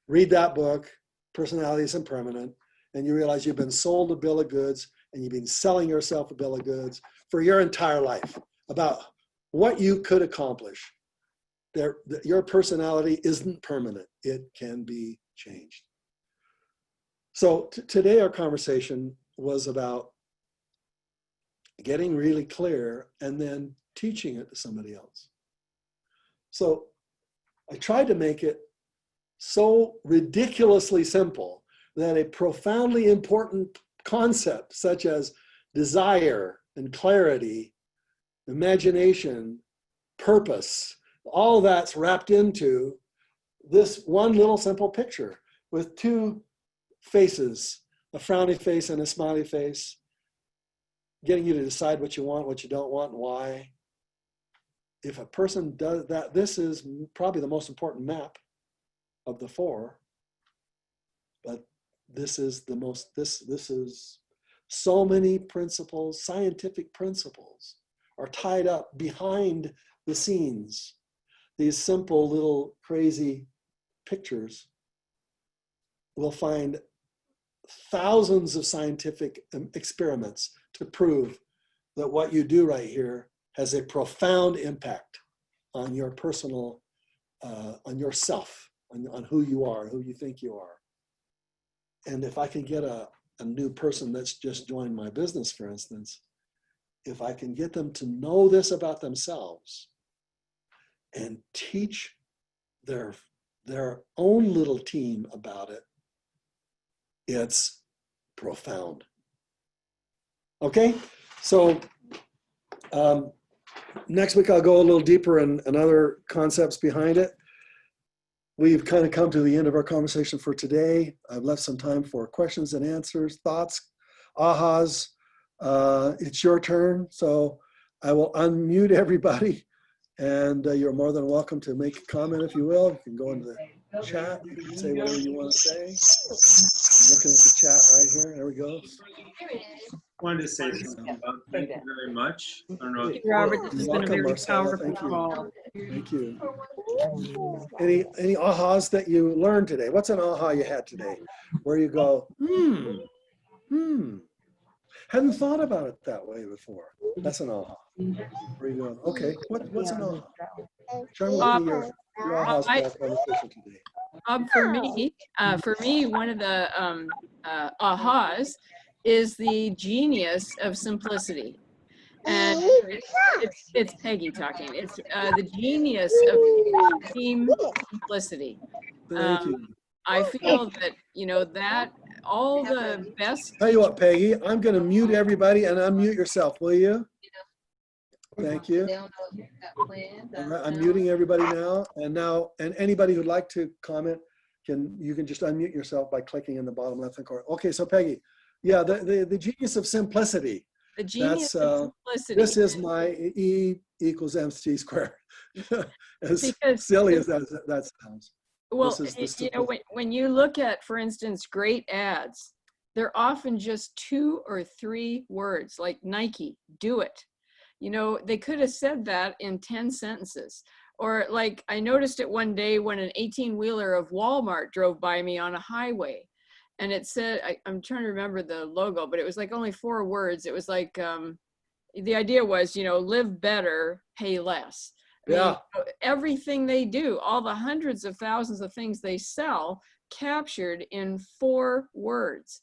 Read that book, Personality Isn't Permanent, and you realize you've been sold a bill of goods, and you've been selling yourself a bill of goods for your entire life about what you could accomplish. Your personality isn't permanent. It can be changed. So today our conversation was about getting really clear and then teaching it to somebody else. So I tried to make it so ridiculously simple that a profoundly important concept such as desire and clarity, imagination, purpose, all that's wrapped into this one little simple picture with 2 faces, a frowny face and a smiley face. getting you to decide what you want, what you don't want, and why. If a person does that, this is probably the most important map of the 4, but this is the most, this is so many principles, scientific principles are tied up behind the scenes. These simple little crazy pictures will find thousands of scientific experiments to prove that what you do right here has a profound impact on your personal, on yourself, on who you are, who you think you are. And if I can get a new person that's just joined my business, for instance, if I can get them to know this about themselves and teach their own little team about it, it's profound. Okay, so next week I'll go a little deeper in other concepts behind it. We've kind of come to the end of our conversation for today. I've left some time for questions and answers, thoughts, ahas. It's your turn, so I will unmute everybody, and you're more than welcome to make a comment if you will. You can go into the chat, you can say whatever you want to say. I'm looking at the chat right here. There we go. I wanted to say something. Thank you very much. I don't know. Thank you, Robert. This has been a very Marcella. powerful Thank you. call. Thank you. Any ahas that you learned today? What's an aha you had today? Where you go, hadn't thought about it that way before. That's an aha. Where you go, okay, what's an aha? Sharon, what are your ahas for our conversation today? For me, one of the ahas is the genius of simplicity. And it's Peggy talking. It's the genius of team simplicity. Thank you. I feel that, that all the best. Tell you what, Peggy, I'm going to mute everybody and unmute yourself, will you? Thank you. All right, I'm muting everybody now. And anybody who'd like to comment, you can just unmute yourself by clicking in the bottom left-hand corner. Okay, so Peggy, yeah, the genius of simplicity. The genius of simplicity. This is my E equals MC squared. As because silly as that sounds. Well, when you look at, for instance, great ads, they're often just 2 or 3 words, like Nike, do it. They could have said that in 10 sentences. Or like I noticed it one day when an 18-wheeler of Walmart drove by me on a highway. And it said, I'm trying to remember the logo, but it was like only 4 words. It was like, the idea was, live better, pay less. I mean, everything they do, all the hundreds of thousands of things they sell, captured in 4 words.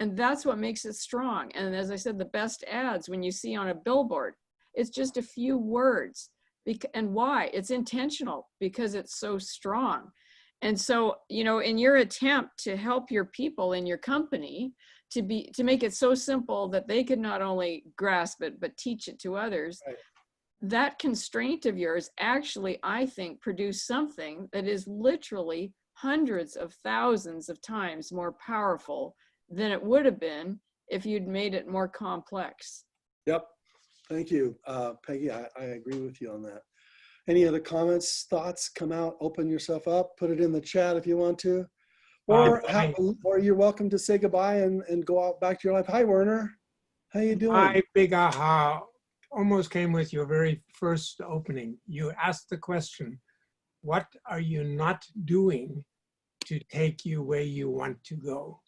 And that's what makes it strong. And as I said, the best ads, when you see on a billboard, it's just a few words. And why? It's intentional because it's so strong. And so, in your attempt to help your people in your company to make it so simple that they could not only grasp it, but teach it to others, right. That constraint of yours actually, I think, produced something that is literally hundreds of thousands of times more powerful than it would have been if you'd made it more complex. Yep. Thank you, Peggy. I agree with you on that. Any other comments, thoughts? Come out, open yourself up, put it in the chat if you want to. Or you're welcome to say goodbye and go out back to your life. Hi, Werner. How you doing? My big aha almost came with your very first opening. You asked the question, what are you not doing to take you where you want to go?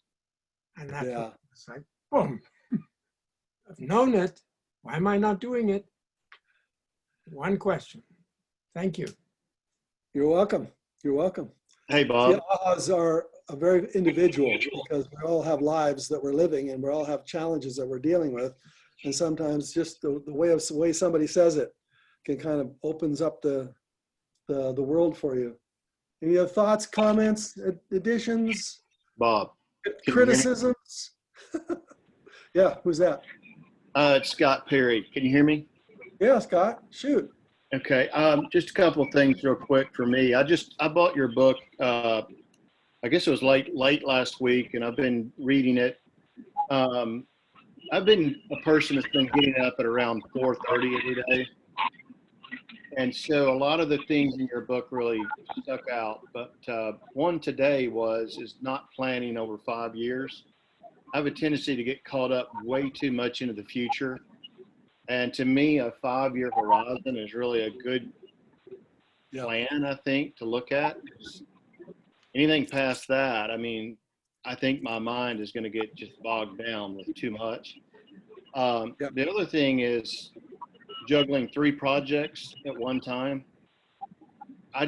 And that was like, boom. I've known it. Why am I not doing it? One question. Thank you. You're welcome. You're welcome. Hey, Bob. The ahas are very individual because we all have lives that we're living and we all have challenges that we're dealing with. And sometimes just the way somebody says it can kind of opens up the world for you. Any other thoughts, comments, additions? Bob. Criticisms? Yeah, who's that? It's Scott Perry. Can you hear me? Yeah, Scott, shoot. Okay, just a couple of things real quick for me. I bought your book, I guess it was late last week, and I've been reading it. I've been a person that's been getting up at around 4:30 every day. And so a lot of the things in your book really stuck out. But one today is not planning over 5 years. I have a tendency to get caught up way too much into the future. And to me, a 5-year horizon is really a good plan, I think, to look at. Anything past that, I mean, I think my mind is going to get just bogged down with too much. The other thing is juggling 3 projects at one time. I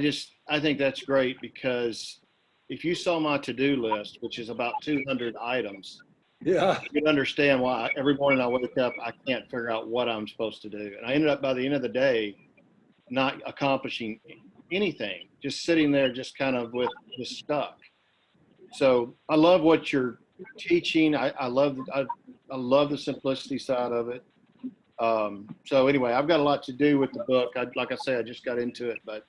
think that's great, because if you saw my to-do list, which is about 200 items, Yeah. you'd understand why every morning I wake up, I can't figure out what I'm supposed to do. And I ended up by the end of the day, not accomplishing anything, just sitting there, just kind of just stuck. So I love what you're teaching. I love the simplicity side of it. So anyway, I've got a lot to do with the book. Like I say, I just got into it, but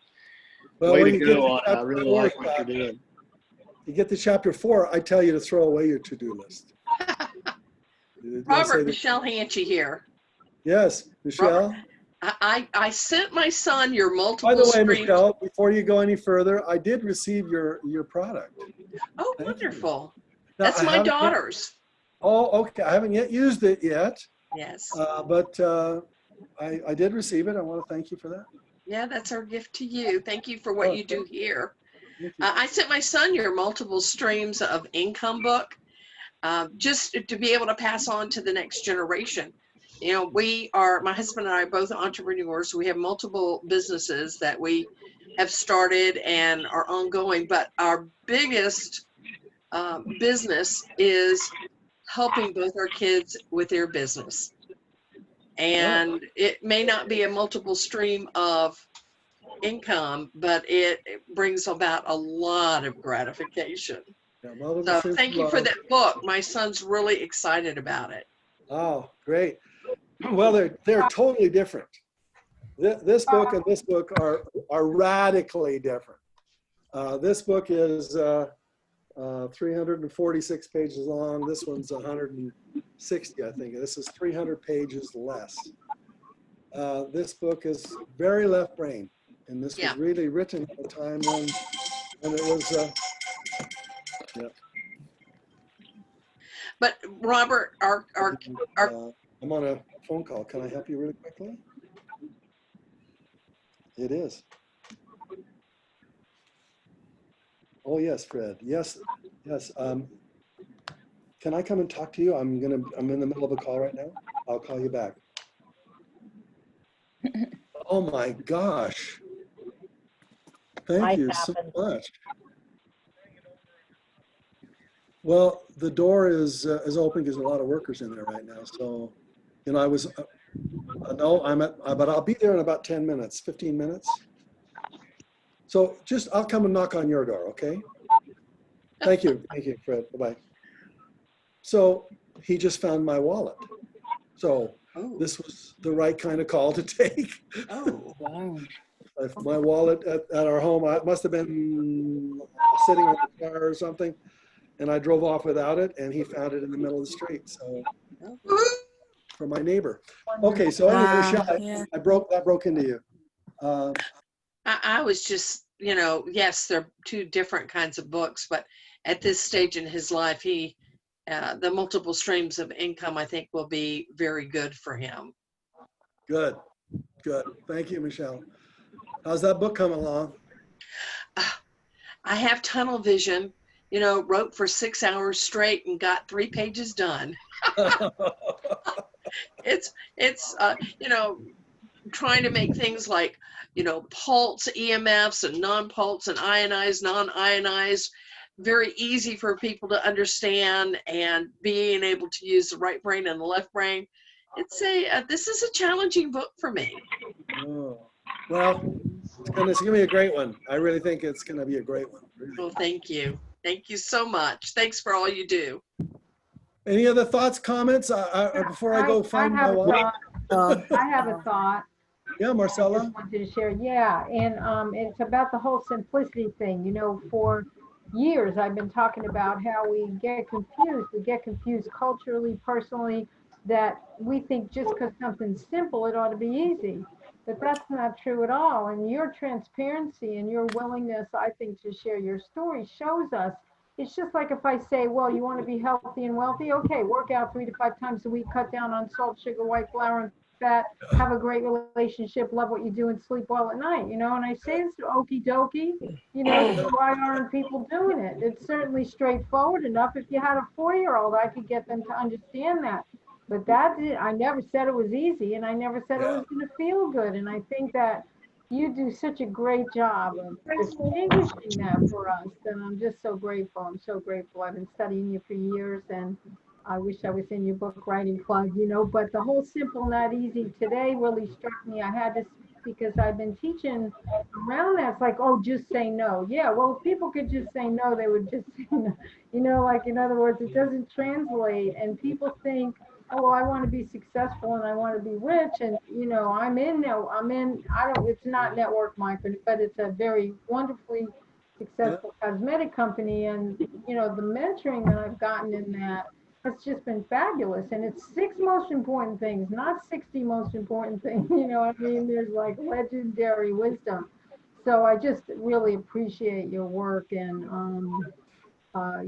way when to you get go on it. I chapter really 4, like what you're doing. You get to chapter 4, I tell you to throw away your to-do list. Did I say Robert, that? Michelle Hanchy here. Yes, Michelle. I sent my son your By multiple the way, streams. Michelle, before you go any further, I did receive your product. Oh, Thank you. wonderful. Now, That's I my haven't yet- daughter's. Oh, okay. I haven't yet used it yet, Yes. but I did receive it. I want to thank you for that. Yeah, that's our gift to you. Thank you for what Oh, you do here. Thank you. I sent my son your multiple streams of income book, just to be able to pass on to the next generation. You know, my husband and I are both entrepreneurs. We have multiple businesses that we have started and are ongoing, but our biggest business is helping both our kids with their business. And it may not be a multiple stream of income, but it brings about a lot of gratification. Yeah, multiple So streams thank of you for love. that book. My son's really excited about it. Oh, great. Well, they're totally different. This book and this book are radically different. This book is 346 pages long. This one's 160, I think. This is 300 pages less. This book is very left brain, and this was really written at a time when it was. But Robert, I'm on a phone call. Can I help you really quickly? It is. Oh yes, Fred. Yes, yes. Can I come and talk to you? I'm in the middle of a call right now. I'll call you back. Oh my gosh. Thank you so much. Well, the door is open because there's a lot of workers in there right now. So, you know, I was, no, but I'll be there in about 10 minutes, 15 minutes. So I'll come and knock on your door, okay? Thank you, Fred, bye-bye. So he just found my wallet. So this was the right kind of call to take. oh, wow. My wallet at our home, I must have been sitting on the car or something, and I drove off without it, and he found it in the middle of the street. So for my neighbor. Okay, so anyway, Michelle, that broke into you. I was just, you know, yes, they're two different kinds of books, but at this stage in his life, the multiple streams of income, I think, will be very good for him. Good. Thank you, Michelle. How's that book coming along? I have tunnel vision, you know, wrote for 6 hours straight and got 3 pages done. It's you know, trying to make things like, you know, pulse EMFs and non-pulse and ionized, non-ionized, very easy for people to understand, and being able to use the right brain and the left brain. This is a challenging book for me. Oh, well, it's gonna be a great one. I really think it's gonna be a great one. Really. Well, thank you. Thank you so much. Thanks for all you do. Any other thoughts, comments before I go find my wallet? I have a thought. Yeah, I Marcella. just wanted to share. Yeah, and it's about the whole simplicity thing. You know, for years I've been talking about how we get confused. We get confused culturally, personally, that we think just because something's simple, it ought to be easy. But that's not true at all. And your transparency and your willingness, I think, to share your story shows us. It's just like if I say, well, you want to be healthy and wealthy? Okay, work out 3 to 5 times a week, cut down on salt, sugar, white flour, and fat, have a great relationship, love what you do, and sleep well at night, you know? And I say it's okie dokie, you know, so why aren't people doing it? It's certainly straightforward enough. If you had a 4-year-old, I could get them to understand that. But I never said it was easy, and I never said it was going to feel good. And I think that you do such a great job of distinguishing that for us, and I'm just so grateful. I'm so grateful. I've been studying you for years, and I wish I was in your book writing club, you know, but the whole simple, not easy today really struck me. I had to speak because I've been teaching around that. It's like, oh, just say no. Yeah, well, if people could just say no, they would just say no. You know, like, in other words, it doesn't translate, and people think, oh, well, I want to be successful and I want to be rich. And, you know, it's not network marketing, but it's a very wonderfully successful cosmetic company. And, you know, the mentoring that I've gotten in that has just been fabulous. And it's 6 most important things, not 60 most important things. You know what I mean? There's like legendary wisdom. So I just really appreciate your work. And,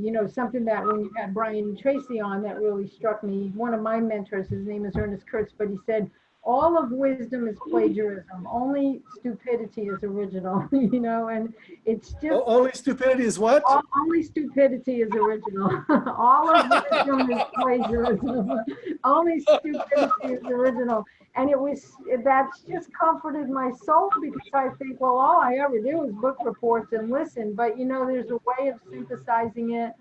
you know, something that when you had Brian Tracy on that really struck me, one of my mentors, his name is Ernest Kurtz, but he said, all of wisdom is plagiarism. Only stupidity is original, you know, and it's just. Only stupidity is what? Only stupidity is original. All of wisdom is plagiarism. Only stupidity is original. And that's just comforted my soul, because I think, well, all I ever do is book reports and listen. But, you know, there's a way of synthesizing it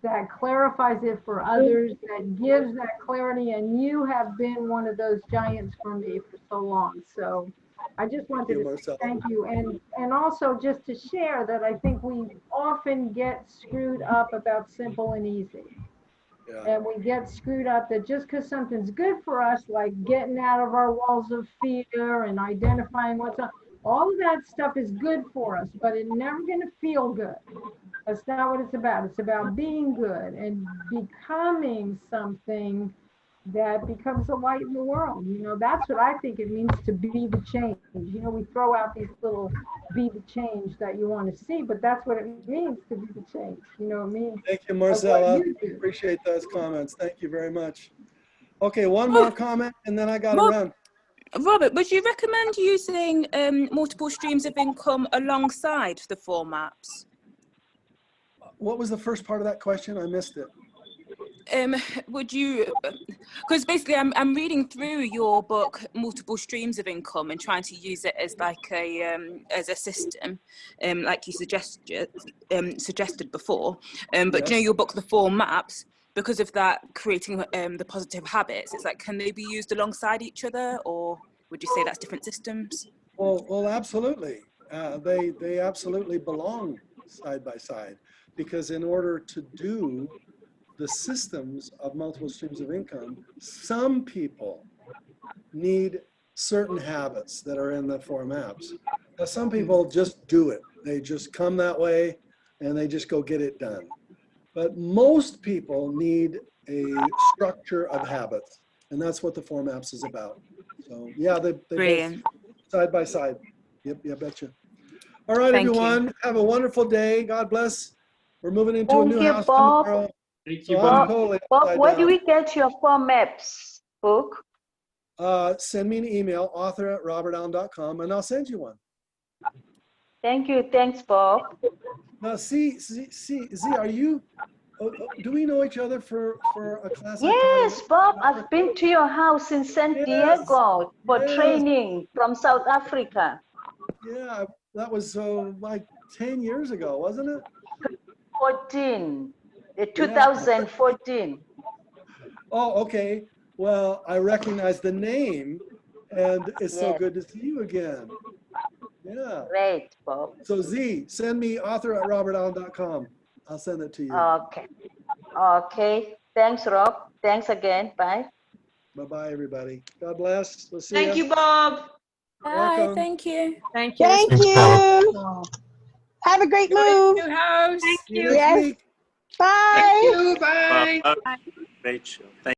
that clarifies it for others, that gives that clarity. And you have been one of those giants for me for so long. So I just wanted to say thank you. And also just to share that I think we often get screwed up about simple and easy. Yeah. And we get screwed up that just because something's good for us, like getting out of our walls of fear and identifying what's up, all of that stuff is good for us, but it's never going to feel good. That's not what it's about. It's about being good and becoming something that becomes a light in the world. You know, that's what I think it means to be the change. You know, we throw out these little be the change that you want to see, but that's what it means to be the change. You know what I mean? Thank you, Marcella. Appreciate those comments. Thank you very much. Okay, one more comment and then I got to run. Robert, would you recommend using multiple streams of income alongside the 4 maps? What was the first part of that question? I missed it. Would you, because basically I'm reading through your book, Multiple Streams of Income, and trying to use it as like as a system, like you suggested before. But yes. You know, your book, The 4 Maps, because of that, creating the positive habits, it's like, can they be used alongside each other, or would you say that's different systems? Well, absolutely. They absolutely belong side by side, because in order to do the systems of multiple streams of income, some people need certain habits that are in the 4 maps. Now, some people just do it. They just come that way and they just go get it done. But most people need a structure of habits, and that's what the 4 maps is about. So yeah, they both side by side. Yep, yeah, betcha. All right, everyone, have a wonderful day. God bless. We're moving into a new house tomorrow. Thank you, Bob. Bob, where do we get your 4 maps book? Send me an email, author@robertallen.com, and I'll send you one. Thank you. Thanks, Bob. Now, Z, are you, do we know each other for a class? Yes, Bob, I've been to your house in San Diego for training from South Africa. Yeah, that was like 10 years ago, wasn't it? 2014. Oh, okay. Well, I recognize the name, and it's so good to see you again. Yeah. Great, Bob. So Z, send me author@robertallen.com. I'll send it to you. Okay. Okay. Thanks, Rob. Thanks again. Bye. Bye-bye, everybody. God bless. We'll see Thank you, Bob. Bye. Welcome. Thank you. Thank you. Thank you. Have a great move. New house. Thank you. Yes. Bye. Thank you. Bye. Rachel. Thank